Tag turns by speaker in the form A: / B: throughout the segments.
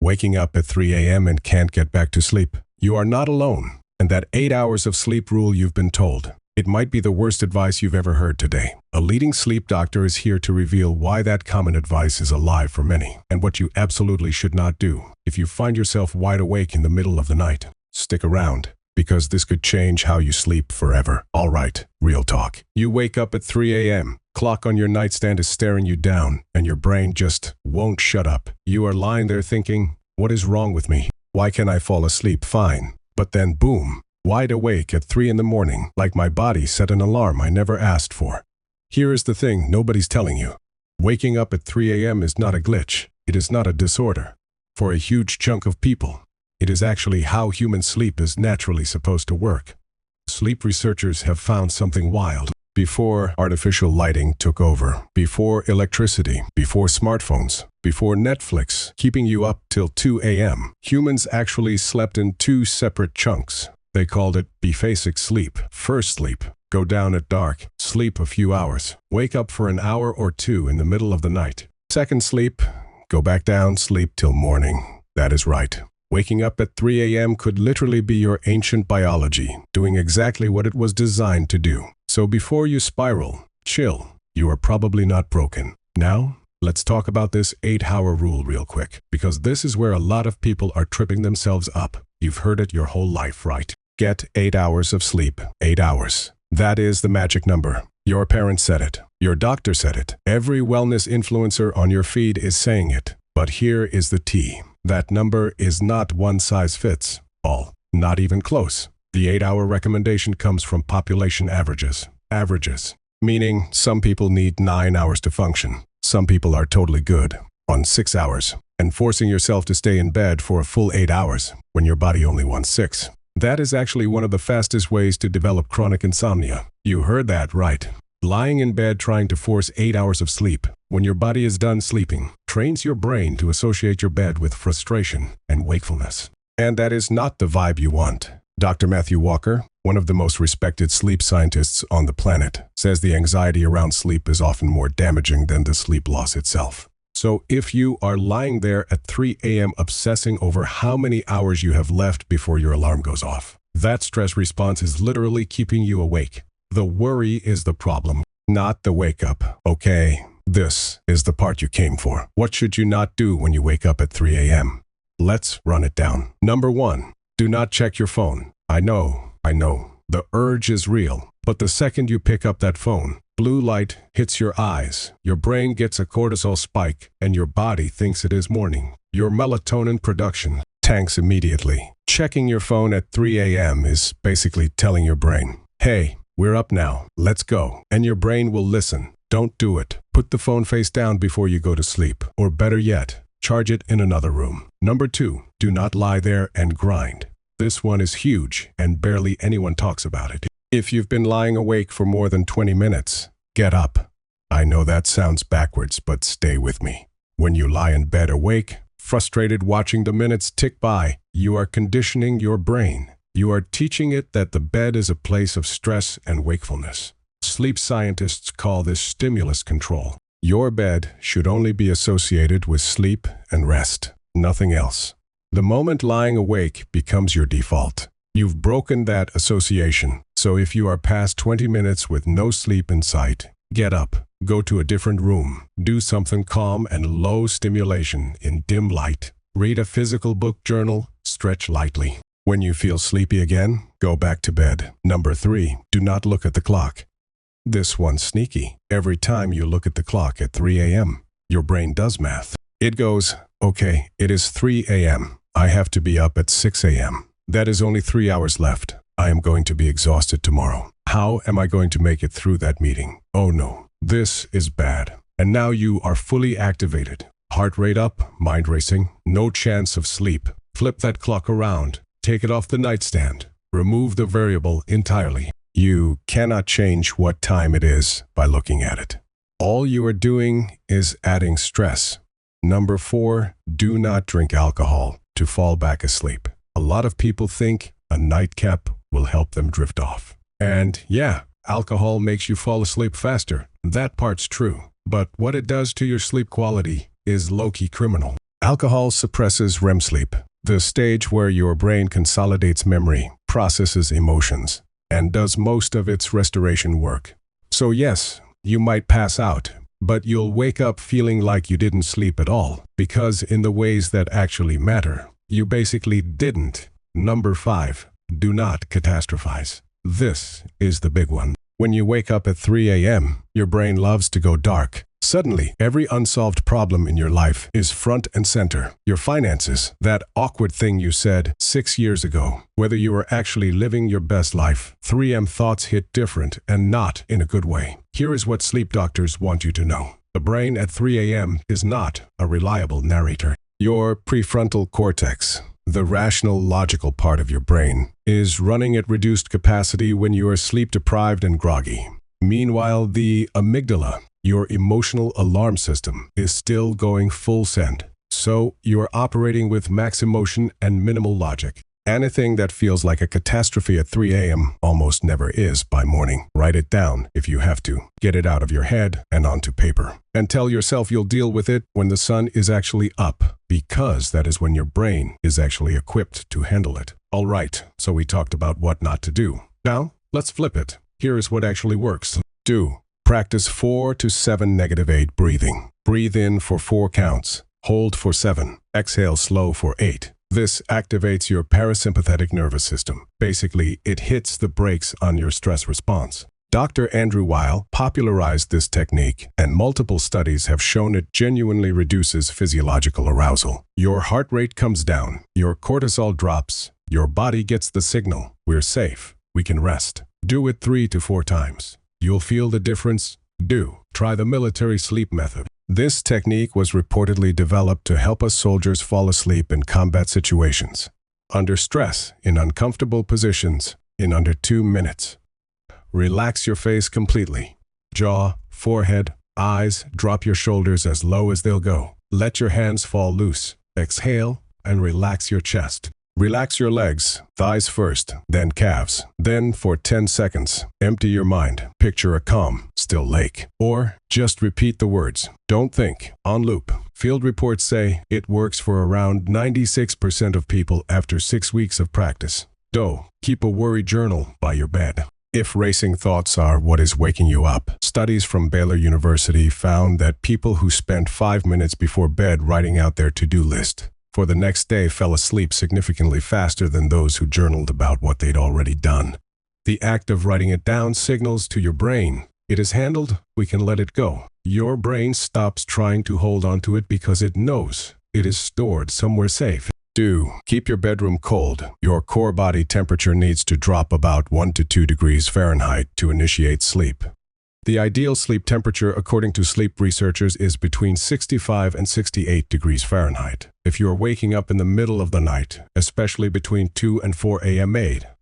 A: waking up at 3 a.m. and can't get back to sleep. You are not alone. And that 8 hours of sleep rule you've been told, it might be the worst advice you've ever heard today. A leading sleep doctor is here to reveal why that common advice is a lie for many, and what you absolutely should not do if you find yourself wide awake in the middle of the night. Stick around, because this could change how you sleep forever. All right, real talk. You wake up at 3 a.m., clock on your nightstand is staring you down, and your brain just won't shut up. You are lying there thinking, what is wrong with me? Why can't I fall asleep fine? But then boom, wide awake at 3 in the morning, like my body set an alarm I never asked for. Here is the thing nobody's telling you. Waking up at 3 a.m. is not a glitch. It is not a disorder. For a huge chunk of people, it is actually how human sleep is naturally supposed to work. Sleep researchers have found something wild. Before artificial lighting took over, before electricity, before smartphones, before Netflix keeping you up till 2 a.m., humans actually slept in two separate chunks. They called it biphasic sleep. First sleep, go down at dark, sleep a few hours, wake up for an hour or two in the middle of the night. Second sleep, go back down, sleep till morning. That is right. Waking up at 3 a.m. could literally be your ancient biology, doing exactly what it was designed to do. So before you spiral, chill. You are probably not broken. Now, let's talk about this 8-hour rule real quick, because this is where a lot of people are tripping themselves up. You've heard it your whole life, right? Get 8 hours of sleep. 8 hours. That is the magic number. Your parents said it. Your doctor said it. Every wellness influencer on your feed is saying it. But here is the tea. That number is not one size fits all. Not even close. The 8-hour recommendation comes from population averages. Averages. Meaning some people need 9 hours to function. Some people are totally good on 6 hours. And forcing yourself to stay in bed for a full 8 hours when your body only wants 6. That is actually one of the fastest ways to develop chronic insomnia. You heard that right. Lying in bed trying to force 8 hours of sleep when your body is done sleeping trains your brain to associate your bed with frustration and wakefulness. And that is not the vibe you want. Dr. Matthew Walker, one of the most respected sleep scientists on the planet, says the anxiety around sleep is often more damaging than the sleep loss itself. So if you are lying there at 3 a.m. obsessing over how many hours you have left before your alarm goes off, that stress response is literally keeping you awake. The worry is the problem, not the wake up. Okay, this is the part you came for. What should you not do when you wake up at 3 a.m.? Let's run it down. Number 1, do not check your phone. I know, the urge is real, but the second you pick up that phone, blue light hits your eyes, your brain gets a cortisol spike, and your body thinks it is morning. Your melatonin production tanks immediately. Checking your phone at 3 a.m. is basically telling your brain, hey, we're up now, let's go. And your brain will listen. Don't do it. Put the phone face down before you go to sleep. Or better yet, charge it in another room. Number 2, do not lie there and grind. This one is huge, and barely anyone talks about it. If you've been lying awake for more than 20 minutes, get up. I know that sounds backwards, but stay with me. When you lie in bed awake, frustrated watching the minutes tick by, you are conditioning your brain. You are teaching it that the bed is a place of stress and wakefulness. Sleep scientists call this stimulus control. Your bed should only be associated with sleep and rest, nothing else. The moment lying awake becomes your default. You've broken that association. So if you are past 20 minutes with no sleep in sight, get up, go to a different room, do something calm and low stimulation in dim light, read a physical book, journal, stretch lightly. When you feel sleepy again, go back to bed. Number 3, do not look at the clock. This one's sneaky. Every time you look at the clock at 3 a.m., your brain does math. It goes, okay, it is 3 a.m. I have to be up at 6 a.m. That is only 3 hours left. I am going to be exhausted tomorrow. How am I going to make it through that meeting? Oh no, this is bad. And now you are fully activated. Heart rate up, mind racing, no chance of sleep. Flip that clock around. Take it off the nightstand. Remove the variable entirely. You cannot change what time it is by looking at it. All you are doing is adding stress. Number 4, do not drink alcohol to fall back asleep. A lot of people think a nightcap will help them drift off. And yeah, alcohol makes you fall asleep faster. That part's true. But what it does to your sleep quality is low-key criminal. Alcohol suppresses REM sleep, the stage where your brain consolidates memory, processes emotions, and does most of its restoration work. So yes, you might pass out, but you'll wake up feeling like you didn't sleep at all, because in the ways that actually matter, you basically didn't. Number 5. Do not catastrophize. This is the big one. When you wake up at 3 a.m., your brain loves to go dark. Suddenly, every unsolved problem in your life is front and center. Your finances, that awkward thing you said 6 years ago, whether you are actually living your best life. 3 a.m. thoughts hit different and not in a good way. Here is what sleep doctors want you to know. The brain at 3 a.m. is not a reliable narrator. Your prefrontal cortex, the rational, logical part of your brain, is running at reduced capacity when you are sleep-deprived and groggy. Meanwhile, the amygdala, your emotional alarm system, is still going full send. So you're operating with max emotion and minimal logic. Anything that feels like a catastrophe at 3 a.m. almost never is by morning. Write it down if you have to. Get it out of your head and onto paper. And tell yourself you'll deal with it when the sun is actually up, because that is when your brain is actually equipped to handle it. All right, so we talked about what not to do. Now, let's flip it. Here is what actually works. Do. Practice 4 to 7 -8 breathing. Breathe in for 4 counts. Hold for 7. Exhale slow for 8. This activates your parasympathetic nervous system. Basically, it hits the brakes on your stress response. Dr. Andrew Weil popularized this technique, and multiple studies have shown it genuinely reduces physiological arousal. Your heart rate comes down, your cortisol drops, your body gets the signal. We're safe. We can rest. Do it 3 to 4 times. You'll feel the difference. Do. Try the military sleep method. This technique was reportedly developed to help us soldiers fall asleep in combat situations, under stress, in uncomfortable positions, in under 2 minutes. Relax your face completely. Jaw, forehead, eyes, drop your shoulders as low as they'll go. Let your hands fall loose. Exhale and relax your chest. Relax your legs, thighs first, then calves. Then, for 10 seconds, empty your mind. Picture a calm, still lake. Or just repeat the words. Don't think. On loop. Field reports say it works for around 96% of people after 6 weeks of practice. Keep a worry journal by your bed. If racing thoughts are what is waking you up, studies from Baylor University found that people who spent 5 minutes before bed writing out their to-do list for the next day fell asleep significantly faster than those who journaled about what they'd already done. The act of writing it down signals to your brain, it is handled, we can let it go. Your brain stops trying to hold on to it because it knows it is stored somewhere safe. Keep your bedroom cold. Your core body temperature needs to drop about 1 to 2 degrees Fahrenheit to initiate sleep. The ideal sleep temperature, according to sleep researchers, is between 65 and 68 degrees Fahrenheit. If you are waking up in the middle of the night, especially between 2 and 4 a.m.,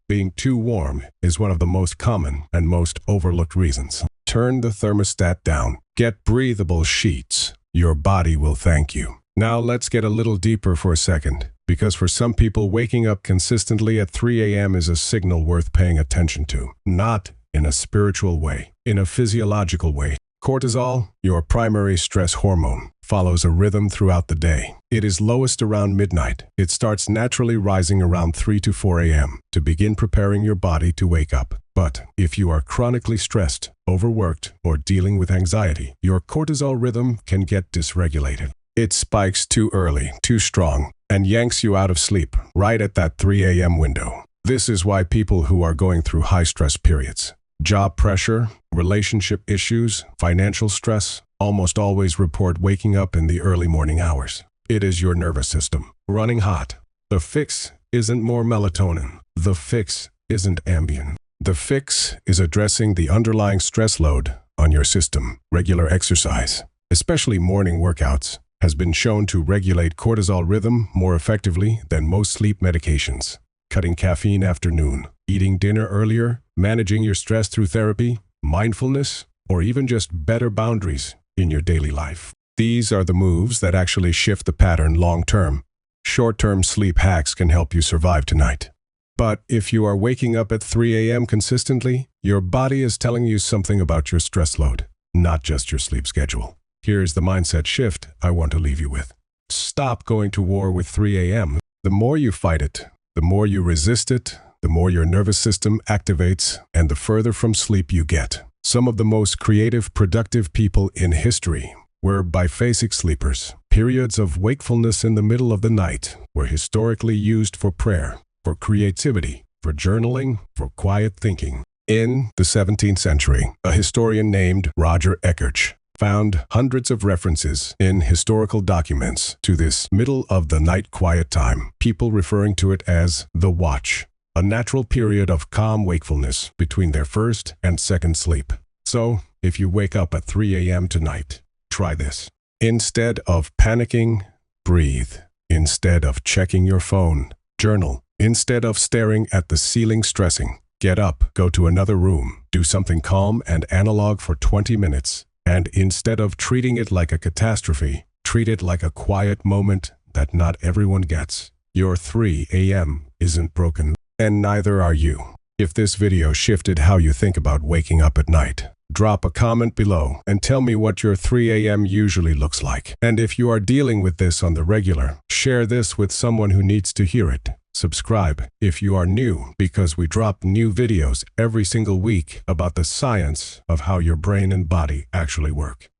A: being too warm is one of the most common and most overlooked reasons. Turn the thermostat down. Get breathable sheets. Your body will thank you. Now let's get a little deeper for a second, because for some people, waking up consistently at 3 a.m. is a signal worth paying attention to. Not in a spiritual way, in a physiological way. Cortisol, your primary stress hormone, follows a rhythm throughout the day. It is lowest around midnight. It starts naturally rising around 3 to 4 a.m. to begin preparing your body to wake up. But if you are chronically stressed, overworked, or dealing with anxiety, your cortisol rhythm can get dysregulated. It spikes too early, too strong, and yanks you out of sleep right at that 3 a.m. window. This is why people who are going through high-stress periods, job pressure, relationship issues, financial stress, almost always report waking up in the early morning hours. It is your nervous system running hot. The fix isn't more melatonin. The fix isn't Ambien. The fix is addressing the underlying stress load on your system. Regular exercise, especially morning workouts, has been shown to regulate cortisol rhythm more effectively than most sleep medications. Cutting caffeine after noon, eating dinner earlier, managing your stress through therapy, mindfulness, or even just better boundaries in your daily life. These are the moves that actually shift the pattern long-term. Short-term sleep hacks can help you survive tonight. But if you are waking up at 3 a.m. consistently, your body is telling you something about your stress load, not just your sleep schedule. Here's the mindset shift I want to leave you with. Stop going to war with 3 a.m. The more you fight it, the more you resist it, the more your nervous system activates, and the further from sleep you get. Some of the most creative, productive people in history were biphasic sleepers. Periods of wakefulness in the middle of the night were historically used for prayer, for creativity, for journaling, for quiet thinking. In the 17th century, a historian named Roger Eckertz found hundreds of references in historical documents to this middle-of-the-night quiet time, people referring to it as the watch, a natural period of calm wakefulness between their first and second sleep. So, if you wake up at 3 a.m. tonight, try this. Instead of panicking, breathe. Instead of checking your phone, journal. Instead of staring at the ceiling stressing, get up, go to another room, do something calm and analog for 20 minutes. And instead of treating it like a catastrophe, treat it like a quiet moment that not everyone gets. Your 3 a.m. isn't broken, and neither are you. If this video shifted how you think about waking up at night, drop a comment below and tell me what your 3 a.m. usually looks like. And if you are dealing with this on the regular, share this with someone who needs to hear it. Subscribe if you are new, because we drop new videos every single week about the science of how your brain and body actually work.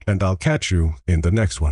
A: And I'll catch you in the next one.